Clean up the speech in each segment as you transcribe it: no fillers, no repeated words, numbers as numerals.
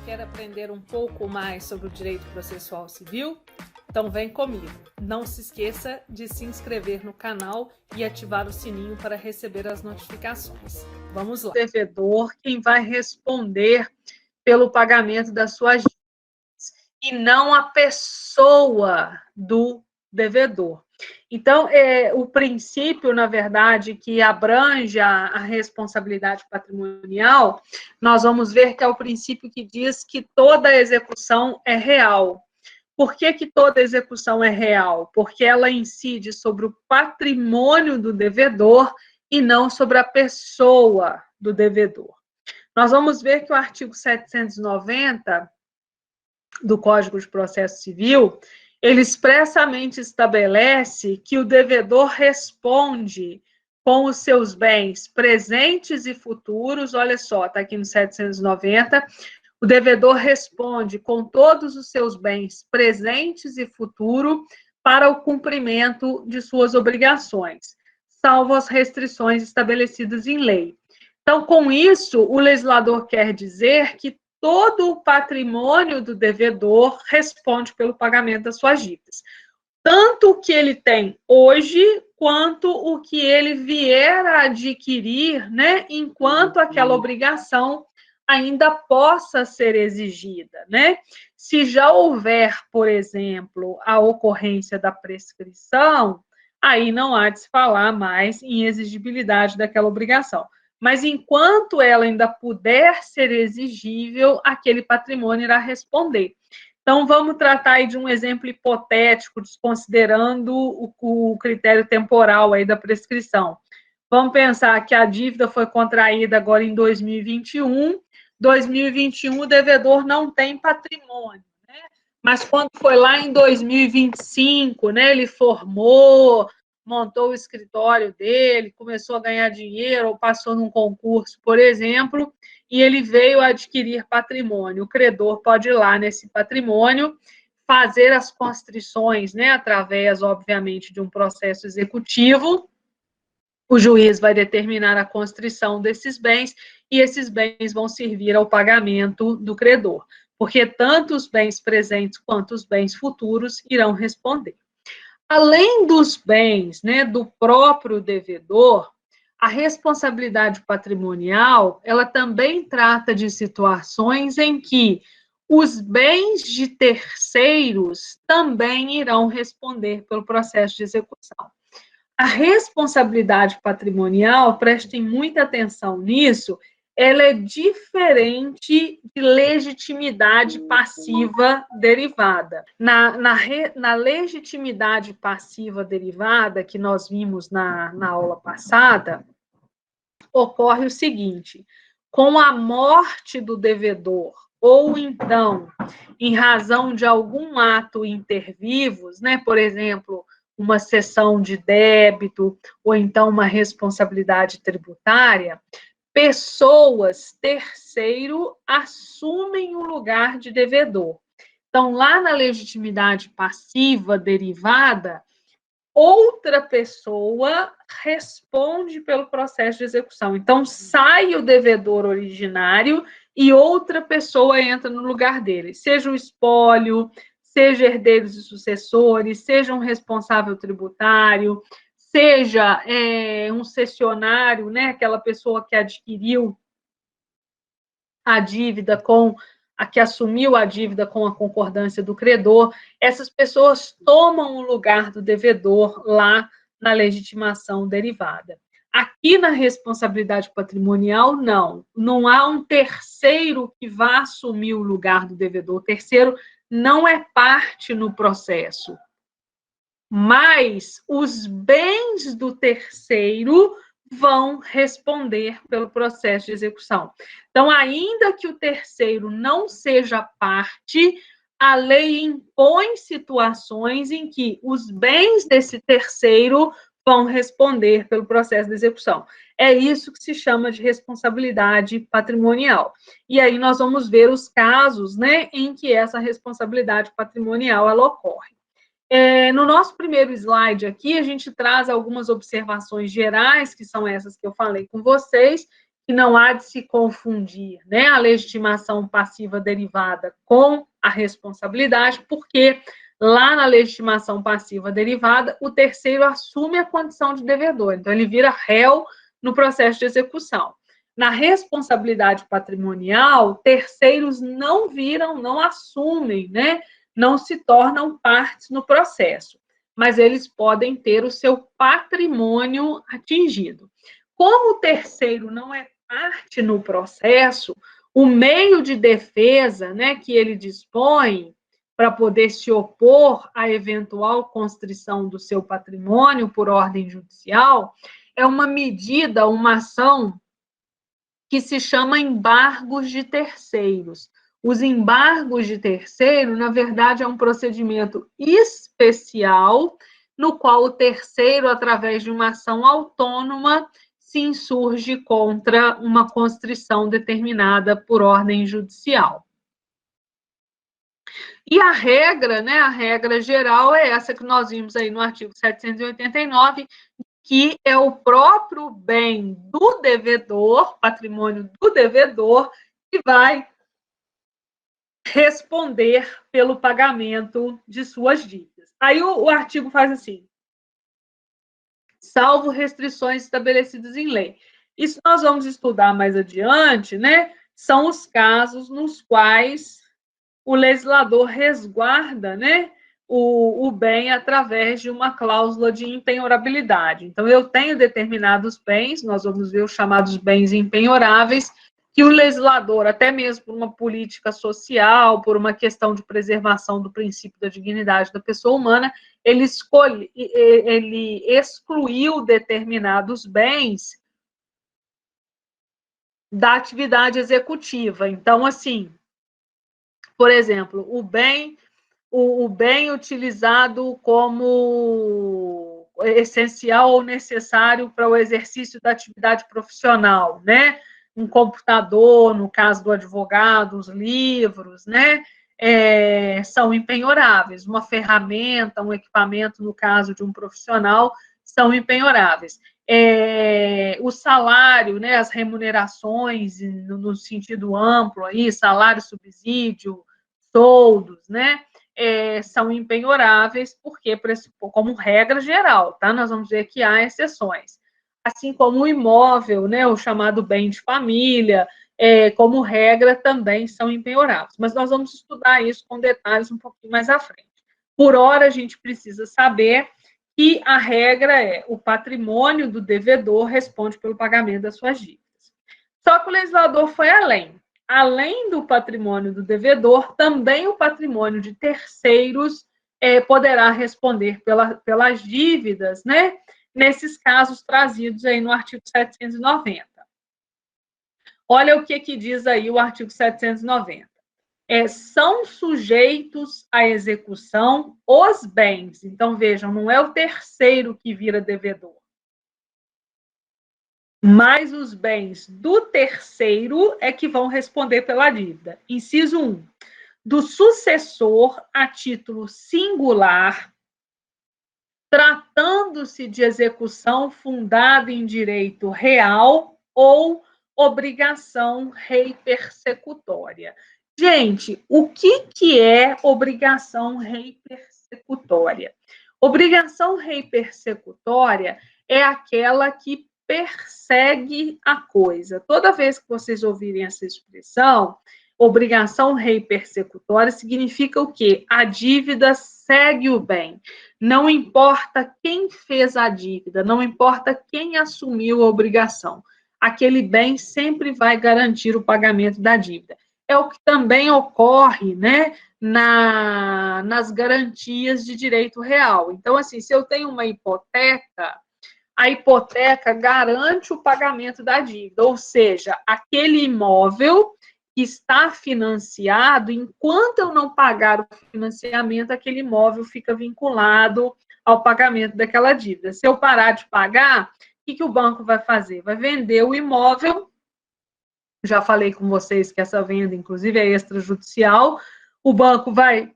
Quer aprender um pouco mais sobre o direito processual civil? Então vem comigo. Não se esqueça de se inscrever no canal e ativar o sininho para receber as notificações. Vamos lá. O devedor quem vai responder pelo pagamento das suas dívidas e não a pessoa do devedor. Então, o princípio, na verdade, que abrange a responsabilidade patrimonial, nós vamos ver que é o princípio que diz que toda execução é real. Por que toda execução é real? Porque ela incide sobre o patrimônio do devedor e não sobre a pessoa do devedor. Nós vamos ver que o artigo 790 do Código de Processo Civil, ele expressamente estabelece que o devedor responde com os seus bens presentes e futuros, olha só, está aqui no 790, o devedor responde com todos os seus bens presentes e futuro para o cumprimento de suas obrigações, salvo as restrições estabelecidas em lei. Então, com isso, o legislador quer dizer que todo o patrimônio do devedor responde pelo pagamento das suas dívidas. Tanto o que ele tem hoje, quanto o que ele vier a adquirir, né, enquanto aquela obrigação ainda possa ser exigida, né? Se já houver, por exemplo, a ocorrência da prescrição, aí não há de se falar mais em exigibilidade daquela obrigação. Mas enquanto ela ainda puder ser exigível, aquele patrimônio irá responder. Então, vamos tratar aí de um exemplo hipotético, desconsiderando o critério temporal aí da prescrição. Vamos pensar que a dívida foi contraída agora em 2021. 2021 o devedor não tem patrimônio, né? Mas quando foi lá em 2025, né, ele formou, montou o escritório dele, começou a ganhar dinheiro, ou passou num concurso, por exemplo, e ele veio adquirir patrimônio. O credor pode ir lá nesse patrimônio, fazer as constrições, né, através, obviamente, de um processo executivo. O juiz vai determinar a constrição desses bens e esses bens vão servir ao pagamento do credor, porque tanto os bens presentes quanto os bens futuros irão responder. Além dos bens, né, do próprio devedor, a responsabilidade patrimonial, ela também trata de situações em que os bens de terceiros também irão responder pelo processo de execução. A responsabilidade patrimonial, prestem muita atenção nisso, ela é diferente de legitimidade passiva derivada. Na legitimidade passiva derivada, que nós vimos na aula passada, ocorre o seguinte: com a morte do devedor, ou então, em razão de algum ato inter vivos, né, por exemplo, uma cessão de débito, ou então uma responsabilidade tributária, pessoas terceiro assumem o lugar de devedor. Então, lá na legitimidade passiva derivada, outra pessoa responde pelo processo de execução. Então, sai o devedor originário e outra pessoa entra no lugar dele, seja o espólio, seja herdeiros e sucessores, seja um responsável tributário, seja um cessionário, né, aquela pessoa que adquiriu a dívida com a que assumiu a dívida com a concordância do credor, essas pessoas tomam o lugar do devedor lá na legitimação derivada. Aqui na responsabilidade patrimonial, não há um terceiro que vá assumir o lugar do devedor. O terceiro não é parte no processo, mas os bens do terceiro vão responder pelo processo de execução. Então, ainda que o terceiro não seja parte, a lei impõe situações em que os bens desse terceiro vão responder pelo processo de execução. É isso que se chama de responsabilidade patrimonial. E aí nós vamos ver os casos, né, em que essa responsabilidade patrimonial ela ocorre. No nosso primeiro slide aqui, a gente traz algumas observações gerais, que são essas que eu falei com vocês, que não há de se confundir, né, a legitimação passiva derivada com a responsabilidade, porque lá na legitimação passiva derivada, o terceiro assume a condição de devedor, então ele vira réu no processo de execução. Na responsabilidade patrimonial, terceiros não viram, não assumem, né, não se tornam partes no processo, mas eles podem ter o seu patrimônio atingido. Como o terceiro não é parte no processo, o meio de defesa, né, que ele dispõe para poder se opor à eventual constrição do seu patrimônio por ordem judicial é uma medida, uma ação que se chama embargos de terceiros. Os embargos de terceiro, na verdade, é um procedimento especial no qual o terceiro, através de uma ação autônoma, se insurge contra uma constrição determinada por ordem judicial. E a regra, né, a regra geral é essa que nós vimos aí no artigo 789, que é o próprio bem do devedor, patrimônio do devedor, que vai responder pelo pagamento de suas dívidas. Aí o artigo faz assim: salvo restrições estabelecidas em lei. Isso nós vamos estudar mais adiante, né? São os casos nos quais o legislador resguarda, né, o bem através de uma cláusula de impenhorabilidade. Então, eu tenho determinados bens, nós vamos ver os chamados bens impenhoráveis, que o legislador, até mesmo por uma política social, por uma questão de preservação do princípio da dignidade da pessoa humana, ele excluiu determinados bens da atividade executiva. Então, assim, por exemplo, o bem utilizado como essencial ou necessário para o exercício da atividade profissional, né? Um computador, no caso do advogado, os livros, né? São impenhoráveis. Uma ferramenta, um equipamento, no caso de um profissional, são impenhoráveis. O salário, né? As remunerações, no sentido amplo, aí, salário, subsídio, soldos, né? São impenhoráveis, porque, como regra geral, tá? Nós vamos ver que há exceções. Assim como o imóvel, né, o chamado bem de família, como regra, também são impenhoráveis. Mas nós vamos estudar isso com detalhes um pouquinho mais à frente. Por hora, a gente precisa saber que a regra é o patrimônio do devedor responde pelo pagamento das suas dívidas. Só que o legislador foi além. Além do patrimônio do devedor, também o patrimônio de terceiros poderá responder pelas dívidas, né? Nesses casos trazidos aí no artigo 790. Olha o que diz aí o artigo 790. São sujeitos à execução os bens. Então, vejam, não é o terceiro que vira devedor, mas os bens do terceiro é que vão responder pela dívida. Inciso 1. Do sucessor a título singular, tratando-se de execução fundada em direito real ou obrigação rei persecutória. Gente, o que é obrigação rei persecutória? Obrigação rei persecutória é aquela que persegue a coisa. Toda vez que vocês ouvirem essa expressão, obrigação rei persecutória significa o quê? A dívida segue o bem. Não importa quem fez a dívida, não importa quem assumiu a obrigação. Aquele bem sempre vai garantir o pagamento da dívida. É o que também ocorre, né, nas garantias de direito real. Então, assim, se eu tenho uma hipoteca, a hipoteca garante o pagamento da dívida, ou seja, aquele imóvel que está financiado, enquanto eu não pagar o financiamento, aquele imóvel fica vinculado ao pagamento daquela dívida. Se eu parar de pagar, o que o banco vai fazer? Vai vender o imóvel. Já falei com vocês que essa venda, inclusive, é extrajudicial. O banco vai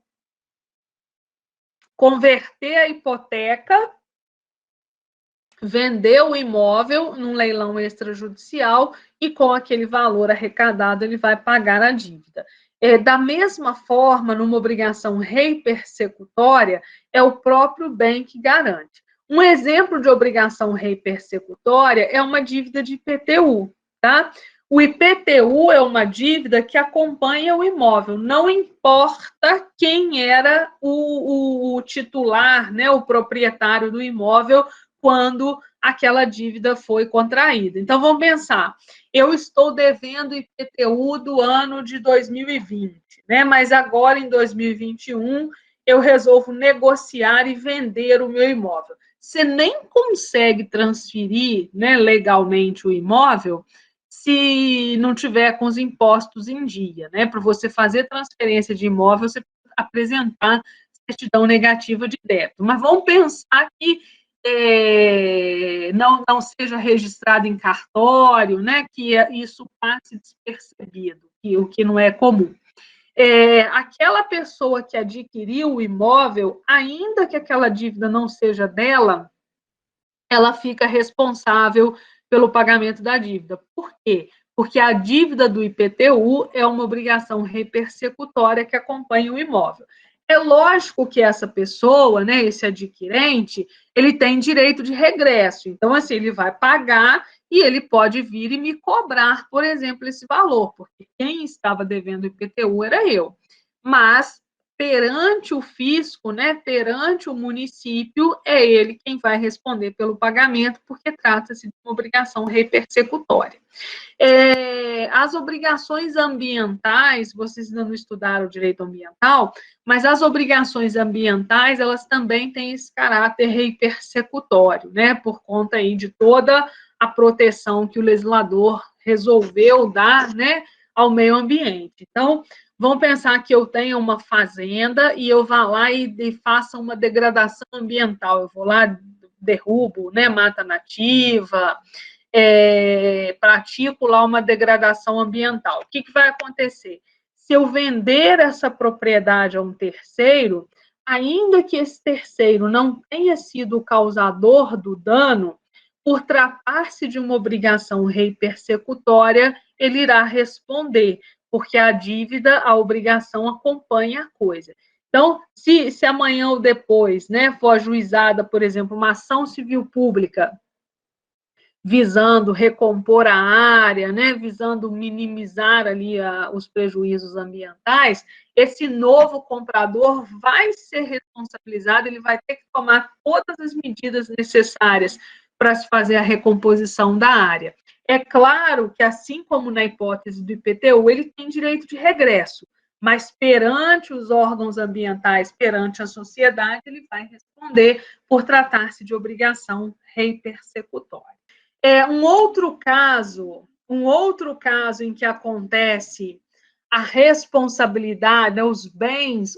converter a hipoteca vender o imóvel num leilão extrajudicial e com aquele valor arrecadado ele vai pagar a dívida. Da mesma forma, numa obrigação reipersecutória, é o próprio bem que garante. Um exemplo de obrigação reipersecutória é uma dívida de IPTU, tá? O IPTU é uma dívida que acompanha o imóvel, não importa quem era o titular, né, o proprietário do imóvel quando aquela dívida foi contraída. Então, vamos pensar, eu estou devendo IPTU do ano de 2020, né? Mas agora, em 2021, eu resolvo negociar e vender o meu imóvel. Você nem consegue transferir, né, legalmente o imóvel se não tiver com os impostos em dia, né? Para você fazer transferência de imóvel, você precisa apresentar certidão negativa de débito. Mas vamos pensar que não seja registrado em cartório, né, que isso passe despercebido, o que não é comum. Aquela pessoa que adquiriu o imóvel, ainda que aquela dívida não seja dela, ela fica responsável pelo pagamento da dívida. Por quê? Porque a dívida do IPTU é uma obrigação repersecutória que acompanha o imóvel. É lógico que essa pessoa, né, esse adquirente, ele tem direito de regresso. Então, assim, ele vai pagar e ele pode vir e me cobrar, por exemplo, esse valor, porque quem estava devendo o IPTU era eu. Mas, perante o fisco, né, perante o município, é ele quem vai responder pelo pagamento, porque trata-se de uma obrigação repersecutória. As obrigações ambientais, vocês ainda não estudaram o direito ambiental, mas as obrigações ambientais, elas também têm esse caráter repersecutório, né, por conta aí de toda a proteção que o legislador resolveu dar, né, ao meio ambiente. Então, vamos pensar que eu tenho uma fazenda e eu vá lá e faça uma degradação ambiental. Eu vou lá, derrubo, né, mata nativa, pratico lá uma degradação ambiental. O que vai acontecer? Se eu vender essa propriedade a um terceiro, ainda que esse terceiro não tenha sido o causador do dano, por tratar-se de uma obrigação reipersecutória, ele irá responder, porque a dívida, a obrigação acompanha a coisa. Então, se amanhã ou depois, né, for ajuizada, por exemplo, uma ação civil pública visando recompor a área, né, visando minimizar ali os prejuízos ambientais, esse novo comprador vai ser responsabilizado, ele vai ter que tomar todas as medidas necessárias para se fazer a recomposição da área. É claro que, assim como na hipótese do IPTU, ele tem direito de regresso, mas perante os órgãos ambientais, perante a sociedade, ele vai responder por tratar-se de obrigação reipersecutória. Um outro caso em que acontece a responsabilidade, né, os bens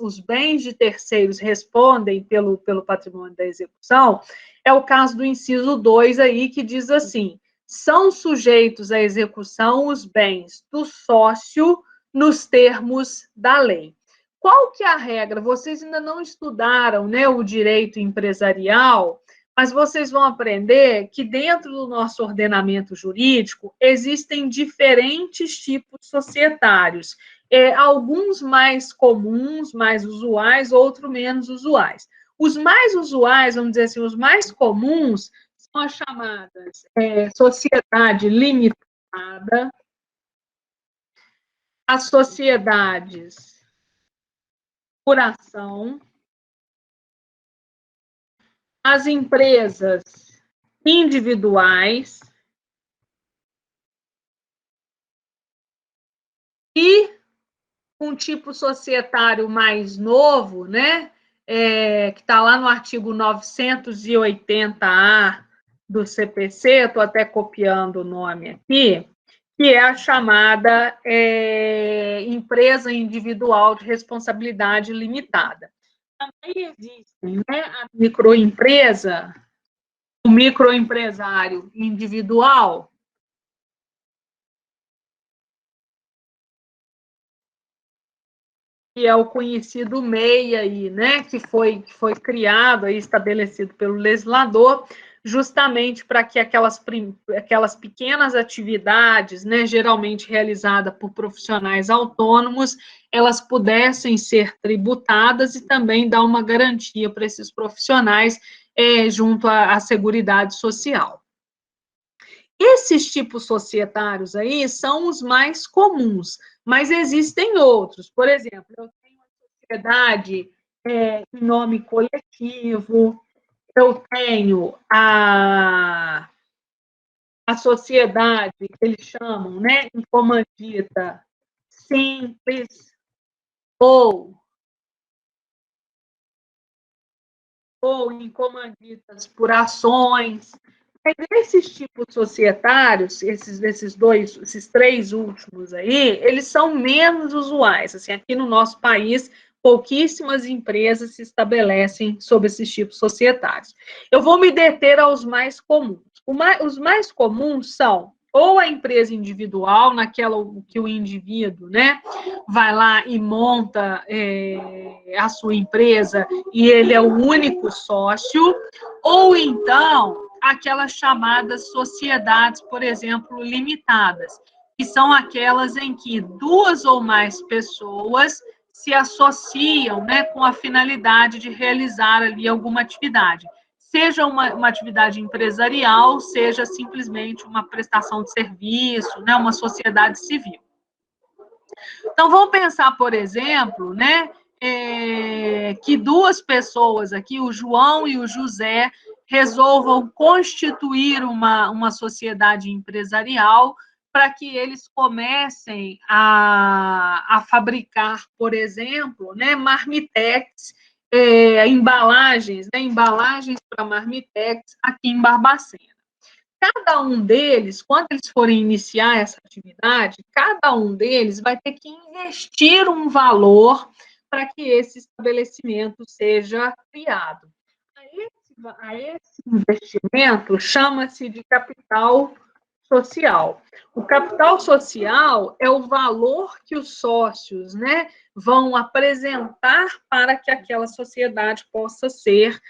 de terceiros respondem pelo patrimônio da execução, é o caso do inciso 2 aí, que diz assim: são sujeitos à execução os bens do sócio nos termos da lei. Qual que é a regra? Vocês ainda não estudaram, né, o direito empresarial, mas vocês vão aprender que dentro do nosso ordenamento jurídico existem diferentes tipos societários, alguns mais comuns, mais usuais, outros menos usuais. Os mais usuais, vamos dizer assim, os mais comuns são as chamadas sociedade limitada, as sociedades por ação, as empresas individuais e um tipo societário mais novo, né, que está lá no artigo 980-A do CPC, estou até copiando o nome aqui, que é a chamada empresa individual de responsabilidade limitada. Também existe, né, a microempresa, o microempresário individual, que é o conhecido MEI aí, né, que foi criado e estabelecido pelo legislador, justamente para que aquelas pequenas atividades, né, geralmente realizadas por profissionais autônomos, elas pudessem ser tributadas e também dar uma garantia para esses profissionais junto à Seguridade Social. Esses tipos societários aí são os mais comuns, mas existem outros. Por exemplo, eu tenho uma sociedade em nome coletivo, eu tenho a sociedade, que eles chamam, né, em comandita simples, ou em comanditas por ações. Mas esses tipos societários, esses três últimos aí, eles são menos usuais. Assim, aqui no nosso país, pouquíssimas empresas se estabelecem sob esses tipos societários. Eu vou me deter aos mais comuns. Os mais comuns são ou a empresa individual, naquela que o indivíduo, né, vai lá e monta a sua empresa e ele é o único sócio, ou então aquelas chamadas sociedades, por exemplo, limitadas, que são aquelas em que duas ou mais pessoas se associam, né, com a finalidade de realizar ali alguma atividade, seja uma atividade empresarial, seja simplesmente uma prestação de serviço, né, uma sociedade civil. Então, vamos pensar, por exemplo, né, que duas pessoas aqui, o João e o José, resolvam constituir uma sociedade empresarial para que eles comecem a fabricar, por exemplo, né, marmitex, embalagens, né, embalagens para marmitex aqui em Barbacena. Cada um deles, quando eles forem iniciar essa atividade, cada um deles vai ter que investir um valor para que esse estabelecimento seja criado. A esse investimento chama-se de capital social. O capital social é o valor que os sócios, né, vão apresentar para que aquela sociedade possa ser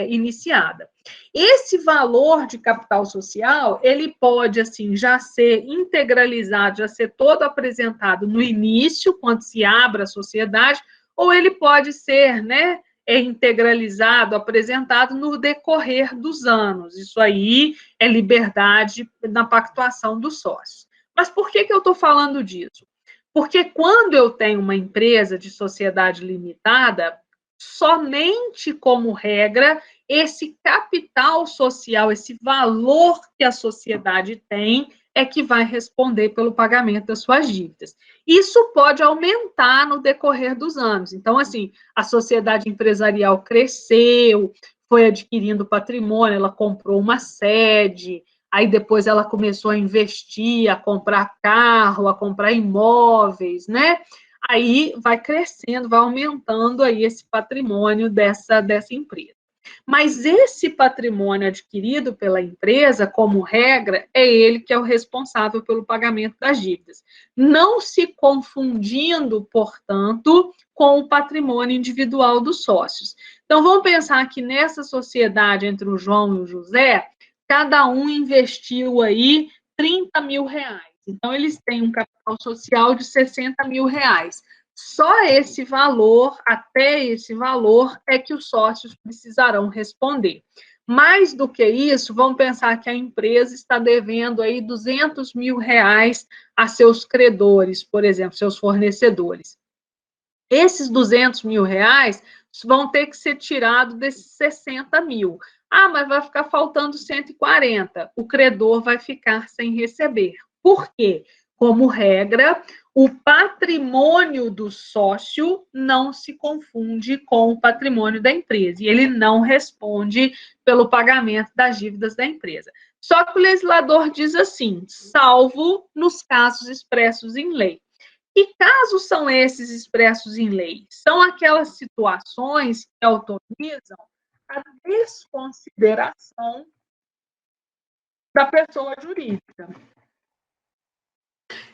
iniciada. Esse valor de capital social, ele pode, assim, já ser integralizado, já ser todo apresentado no início, quando se abre a sociedade, ou ele pode ser, né, integralizado, apresentado no decorrer dos anos. Isso aí é liberdade na pactuação dos sócios. Mas por que eu estou falando disso? Porque quando eu tenho uma empresa de sociedade limitada, somente como regra, esse capital social, esse valor que a sociedade tem, é que vai responder pelo pagamento das suas dívidas. Isso pode aumentar no decorrer dos anos. Então, assim, a sociedade empresarial cresceu, foi adquirindo patrimônio, ela comprou uma sede, aí depois ela começou a investir, a comprar carro, a comprar imóveis, né? Aí vai crescendo, vai aumentando aí esse patrimônio dessa empresa. Mas esse patrimônio adquirido pela empresa, como regra, é ele que é o responsável pelo pagamento das dívidas, não se confundindo, portanto, com o patrimônio individual dos sócios. Então, vamos pensar que nessa sociedade entre o João e o José, cada um investiu aí 30 mil reais. Então, eles têm um capital social de 60 mil reais. Só esse valor, até esse valor, é que os sócios precisarão responder. Mais do que isso, vamos pensar que a empresa está devendo aí 200 mil reais a seus credores, por exemplo, seus fornecedores. Esses 200 mil reais vão ter que ser tirados desses 60 mil. Ah, mas vai ficar faltando 140. O credor vai ficar sem receber. Por quê? Como regra, o patrimônio do sócio não se confunde com o patrimônio da empresa e ele não responde pelo pagamento das dívidas da empresa. Só que o legislador diz assim, salvo nos casos expressos em lei. Que casos são esses expressos em lei? São aquelas situações que autorizam a desconsideração da pessoa jurídica.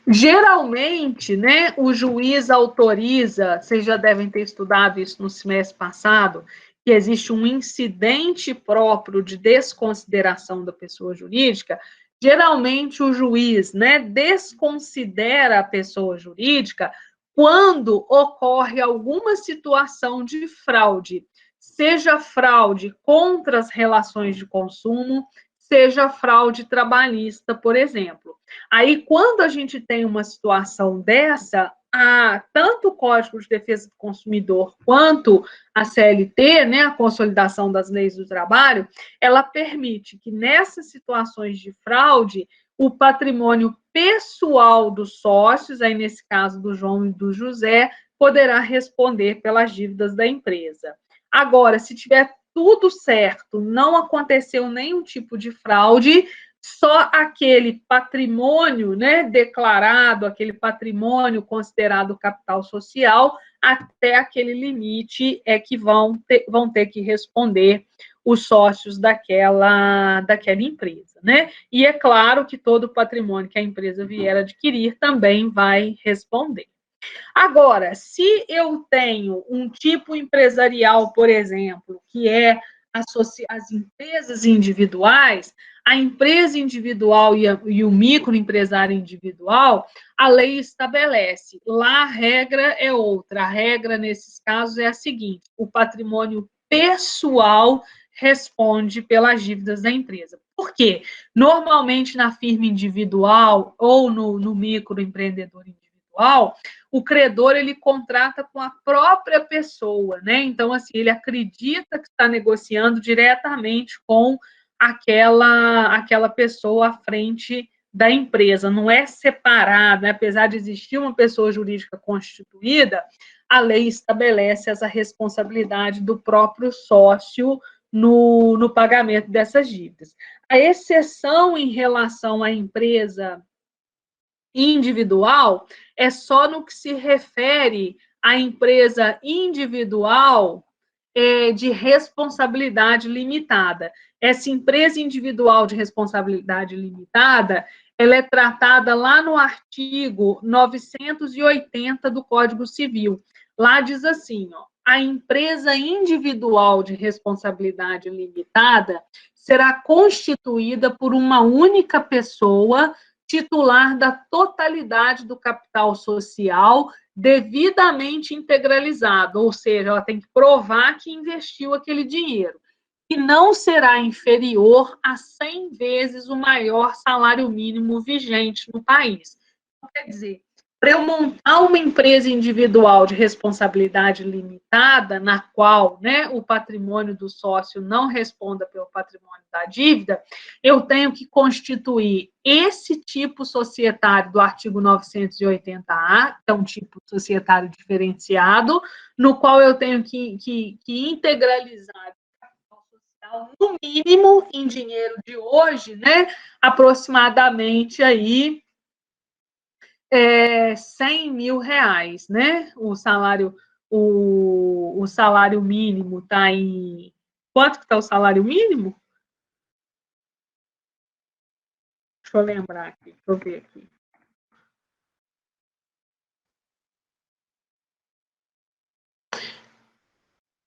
Geralmente, né, o juiz autoriza, vocês já devem ter estudado isso no semestre passado, que existe um incidente próprio de desconsideração da pessoa jurídica, geralmente o juiz, né, desconsidera a pessoa jurídica quando ocorre alguma situação de fraude, seja fraude contra as relações de consumo, seja fraude trabalhista, por exemplo. Aí, quando a gente tem uma situação dessa, tanto o Código de Defesa do Consumidor quanto a CLT, né, a Consolidação das Leis do Trabalho, ela permite que nessas situações de fraude, o patrimônio pessoal dos sócios, aí nesse caso do João e do José, poderá responder pelas dívidas da empresa. Agora, se tiver tudo certo, não aconteceu nenhum tipo de fraude, só aquele patrimônio, né, declarado, aquele patrimônio considerado capital social, até aquele limite é que vão ter que responder os sócios daquela empresa, né? E é claro que todo o patrimônio que a empresa vier adquirir também vai responder. Agora, se eu tenho um tipo empresarial, por exemplo, que é as empresas individuais, a empresa individual e o microempresário individual, a lei estabelece. Lá a regra é outra. A regra, nesses casos, é a seguinte: o patrimônio pessoal responde pelas dívidas da empresa. Por quê? Normalmente, na firma individual ou no microempreendedor individual, o credor ele contrata com a própria pessoa, né? Então, assim, ele acredita que está negociando diretamente com aquela pessoa à frente da empresa, não é separado, né? Apesar de existir uma pessoa jurídica constituída, a lei estabelece essa responsabilidade do próprio sócio no pagamento dessas dívidas. A exceção em relação à empresa individual é só no que se refere à empresa individual de responsabilidade limitada. Essa empresa individual de responsabilidade limitada, ela é tratada lá no artigo 980 do Código Civil. Lá diz assim, ó, a empresa individual de responsabilidade limitada será constituída por uma única pessoa titular da totalidade do capital social devidamente integralizado, ou seja, ela tem que provar que investiu aquele dinheiro, e não será inferior a 100 vezes o maior salário mínimo vigente no país. Quer dizer, para eu montar uma empresa individual de responsabilidade limitada, na qual, né, o patrimônio do sócio não responda pelo patrimônio da dívida, eu tenho que constituir esse tipo societário do artigo 980A, que é um tipo societário diferenciado, no qual eu tenho que integralizar no mínimo em dinheiro de hoje, né, aproximadamente aí 100 mil reais, né? O salário mínimo está em... Quanto que está o salário mínimo? Deixa eu lembrar aqui, deixa eu ver aqui.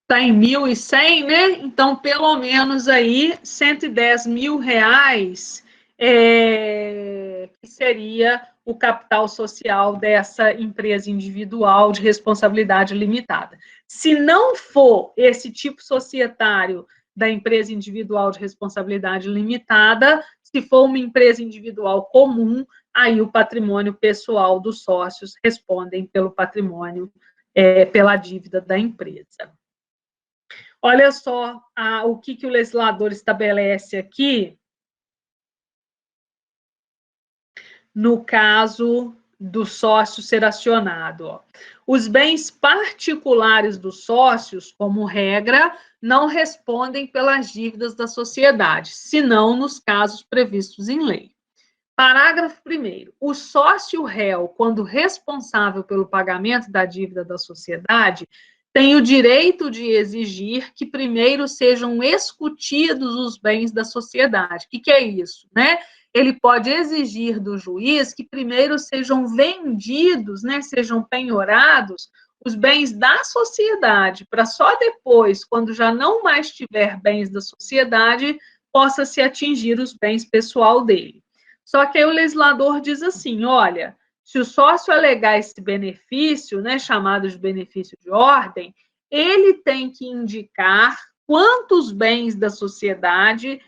Está em 1.100, né? Então, pelo menos aí, 110 mil reais que seria o capital social dessa empresa individual de responsabilidade limitada. Se não for esse tipo societário da empresa individual de responsabilidade limitada, se for uma empresa individual comum, aí o patrimônio pessoal dos sócios respondem pelo patrimônio, pela dívida da empresa. Olha só o que o legislador estabelece aqui, no caso do sócio ser acionado. Ó. Os bens particulares dos sócios, como regra, não respondem pelas dívidas da sociedade, senão nos casos previstos em lei. Parágrafo 1º. O sócio réu, quando responsável pelo pagamento da dívida da sociedade, tem o direito de exigir que primeiro sejam escutidos os bens da sociedade. O que é isso, né? Ele pode exigir do juiz que primeiro sejam vendidos, né, sejam penhorados os bens da sociedade, para só depois, quando já não mais tiver bens da sociedade, possa se atingir os bens pessoal dele. Só que aí o legislador diz assim, olha, se o sócio alegar esse benefício, né, chamado de benefício de ordem, ele tem que indicar quantos bens da sociedade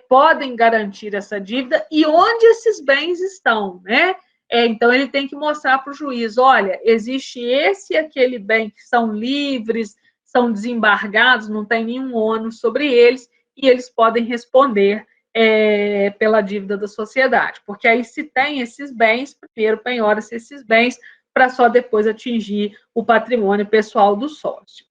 podem garantir essa dívida e onde esses bens estão, né? Então, ele tem que mostrar para o juiz, olha, existe esse e aquele bem que são livres, são desembargados, não tem nenhum ônus sobre eles, e eles podem responder pela dívida da sociedade. Porque aí, se tem esses bens, primeiro penhora-se esses bens, para só depois atingir o patrimônio pessoal do sócio.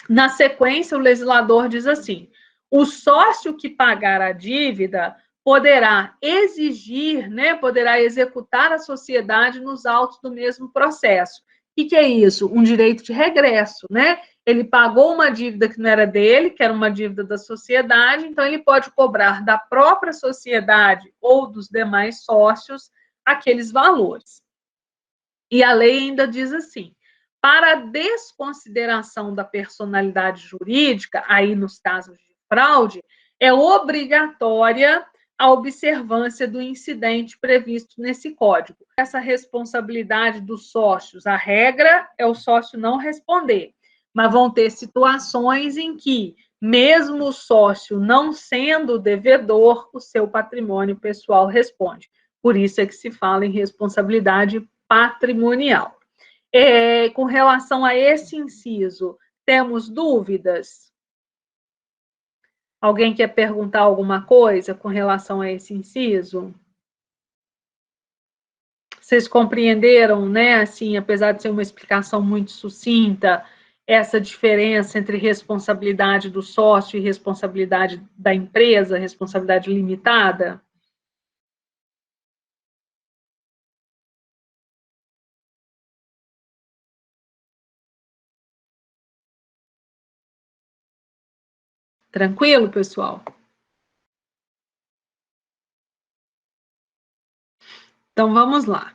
Na sequência, o legislador diz assim, o sócio que pagar a dívida poderá exigir, né, poderá executar a sociedade nos autos do mesmo processo. O que é isso? Um direito de regresso, né? Ele pagou uma dívida que não era dele, que era uma dívida da sociedade, então ele pode cobrar da própria sociedade ou dos demais sócios aqueles valores. E a lei ainda diz assim, para a desconsideração da personalidade jurídica, aí nos casos de fraude, é obrigatória a observância do incidente previsto nesse código. Essa responsabilidade dos sócios, a regra é o sócio não responder, mas vão ter situações em que, mesmo o sócio não sendo devedor, o seu patrimônio pessoal responde. Por isso é que se fala em responsabilidade patrimonial. Com relação a esse inciso, temos dúvidas? Alguém quer perguntar alguma coisa com relação a esse inciso? Vocês compreenderam, né? Assim, apesar de ser uma explicação muito sucinta, essa diferença entre responsabilidade do sócio e responsabilidade da empresa, responsabilidade limitada? Tranquilo, pessoal? Então, vamos lá.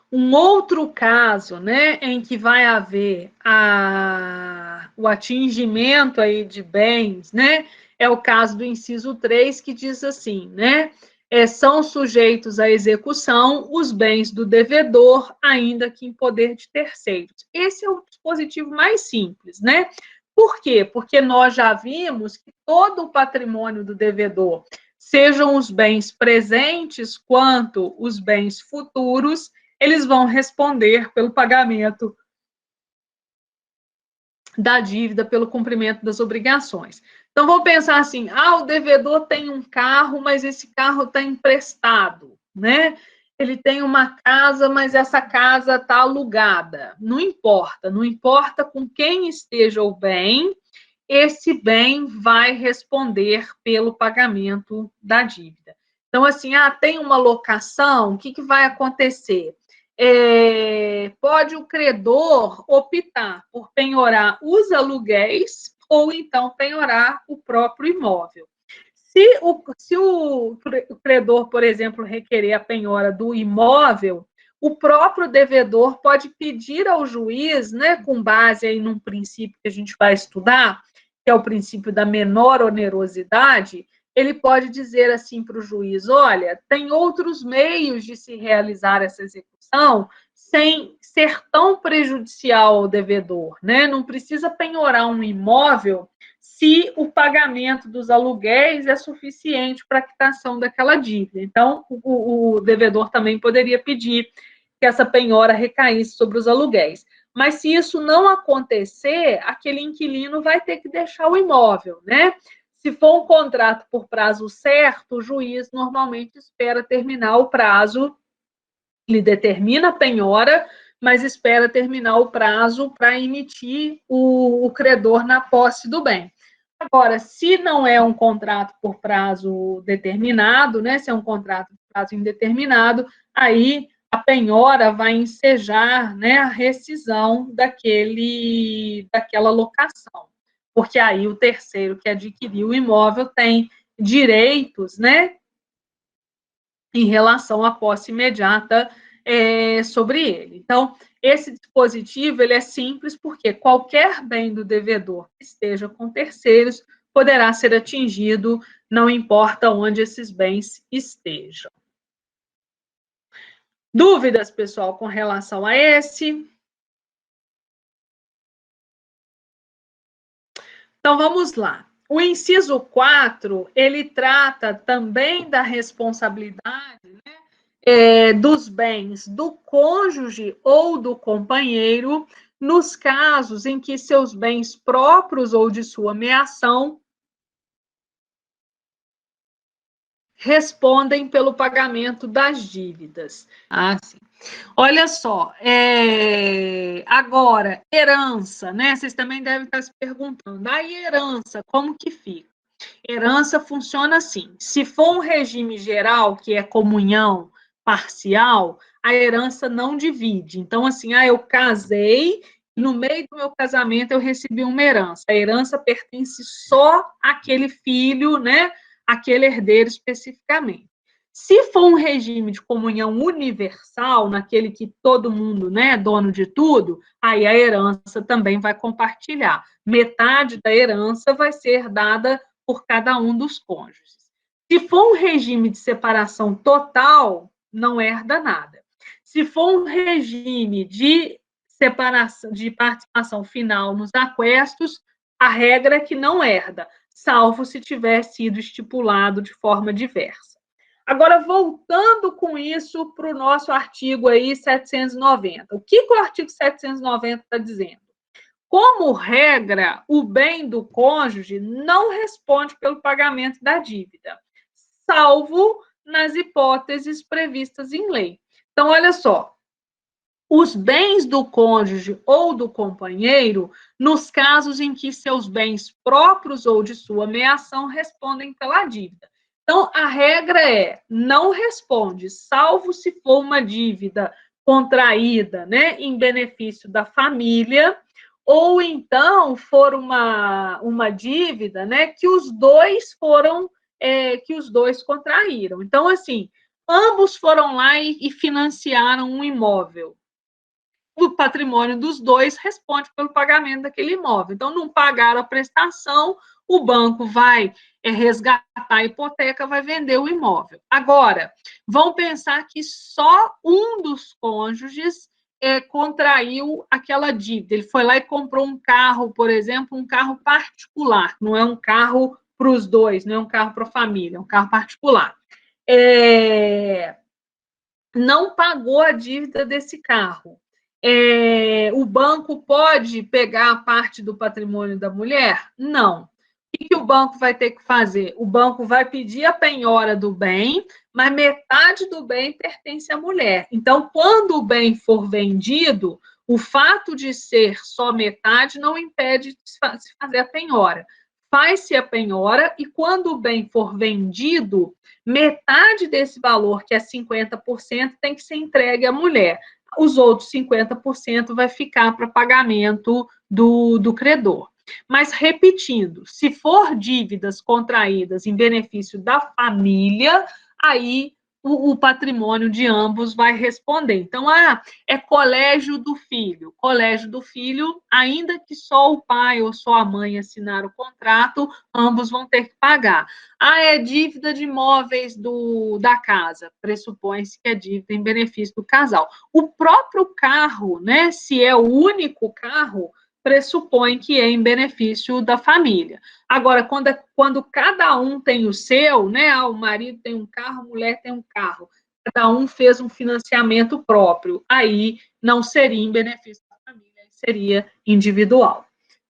Um outro caso, né, em que vai haver o atingimento aí de bens, né, é o caso do inciso 3, que diz assim, né, são sujeitos à execução os bens do devedor, ainda que em poder de terceiros. Esse é o dispositivo mais simples, né? Por quê? Porque nós já vimos que todo o patrimônio do devedor, sejam os bens presentes quanto os bens futuros, eles vão responder pelo pagamento da dívida, pelo cumprimento das obrigações. Então, vou pensar assim, o devedor tem um carro, mas esse carro está emprestado, né? Ele tem uma casa, mas essa casa está alugada. Não importa com quem esteja o bem, esse bem vai responder pelo pagamento da dívida. Então, assim, tem uma locação, o que vai acontecer? Pode o credor optar por penhorar os aluguéis ou então penhorar o próprio imóvel. Se o credor, por exemplo, requerer a penhora do imóvel, o próprio devedor pode pedir ao juiz, né, com base aí num princípio que a gente vai estudar, que é o princípio da menor onerosidade, ele pode dizer assim para o juiz, olha, tem outros meios de se realizar essa execução sem ser tão prejudicial ao devedor, né? Não precisa penhorar um imóvel se o pagamento dos aluguéis é suficiente para a quitação daquela dívida. Então, o devedor também poderia pedir que essa penhora recaísse sobre os aluguéis. Mas se isso não acontecer, aquele inquilino vai ter que deixar o imóvel, né? Se for um contrato por prazo certo, o juiz normalmente espera terminar o prazo, ele determina a penhora, mas espera terminar o prazo para emitir o credor na posse do bem. Agora, se não é um contrato por prazo determinado, né, se é um contrato por prazo indeterminado, aí a penhora vai ensejar, né, a rescisão daquela locação, porque aí o terceiro que adquiriu o imóvel tem direitos, né, em relação à posse imediata sobre ele. Então, esse dispositivo ele é simples porque qualquer bem do devedor que esteja com terceiros poderá ser atingido, não importa onde esses bens estejam. Dúvidas, pessoal, com relação a esse? Então, vamos lá. O inciso 4, ele trata também da responsabilidade, né, dos bens do cônjuge ou do companheiro, nos casos em que seus bens próprios ou de sua meação respondem pelo pagamento das dívidas. Sim. Olha só, agora, herança, né? Vocês também devem estar se perguntando, a herança, como que fica? Herança funciona assim, se for um regime geral, que é comunhão parcial, a herança não divide. Então, assim, eu casei, no meio do meu casamento eu recebi uma herança. A herança pertence só àquele filho, né? Aquele herdeiro especificamente. Se for um regime de comunhão universal, naquele que todo mundo, né, é dono de tudo, aí a herança também vai compartilhar. Metade da herança vai ser dada por cada um dos cônjuges. Se for um regime de separação total, não herda nada. Se for um regime de separação, de participação final nos aquestos, a regra é que não herda, salvo se tiver sido estipulado de forma diversa. Agora, voltando com isso para o nosso artigo aí 790. O que o artigo 790 está dizendo? Como regra, o bem do cônjuge não responde pelo pagamento da dívida, salvo nas hipóteses previstas em lei. Então, olha só, os bens do cônjuge ou do companheiro, nos casos em que seus bens próprios ou de sua meação respondem pela dívida. Então, a regra é, não responde, salvo se for uma dívida contraída, né, em benefício da família, ou então for uma dívida, né, que os dois contraíram. Então, assim, ambos foram lá e financiaram um imóvel. O patrimônio dos dois responde pelo pagamento daquele imóvel. Então, não pagaram a prestação, o banco vai resgatar a hipoteca, vai vender o imóvel. Agora, vão pensar que só um dos cônjuges contraiu aquela dívida. Ele foi lá e comprou um carro, por exemplo, um carro particular, não é um carro para os dois, não é um carro para a família, é um carro particular. Não pagou a dívida desse carro. O banco pode pegar a parte do patrimônio da mulher? Não. O que o banco vai ter que fazer? O banco vai pedir a penhora do bem, mas metade do bem pertence à mulher. Então, quando o bem for vendido, o fato de ser só metade não impede de se fazer a penhora. Faz-se a penhora e, quando o bem for vendido, metade desse valor, que é 50%, tem que ser entregue à mulher. Os outros 50% vai ficar para pagamento do credor. Mas, repetindo, se for dívidas contraídas em benefício da família, aí o patrimônio de ambos vai responder. Então, é colégio do filho. Colégio do filho, ainda que só o pai ou só a mãe assinar o contrato, ambos vão ter que pagar. É dívida de imóveis da casa. Pressupõe-se que é dívida em benefício do casal. O próprio carro, né, se é o único carro, pressupõe que é em benefício da família. Agora, quando cada um tem o seu, né, o marido tem um carro, a mulher tem um carro, cada um fez um financiamento próprio, aí não seria em benefício da família, seria individual.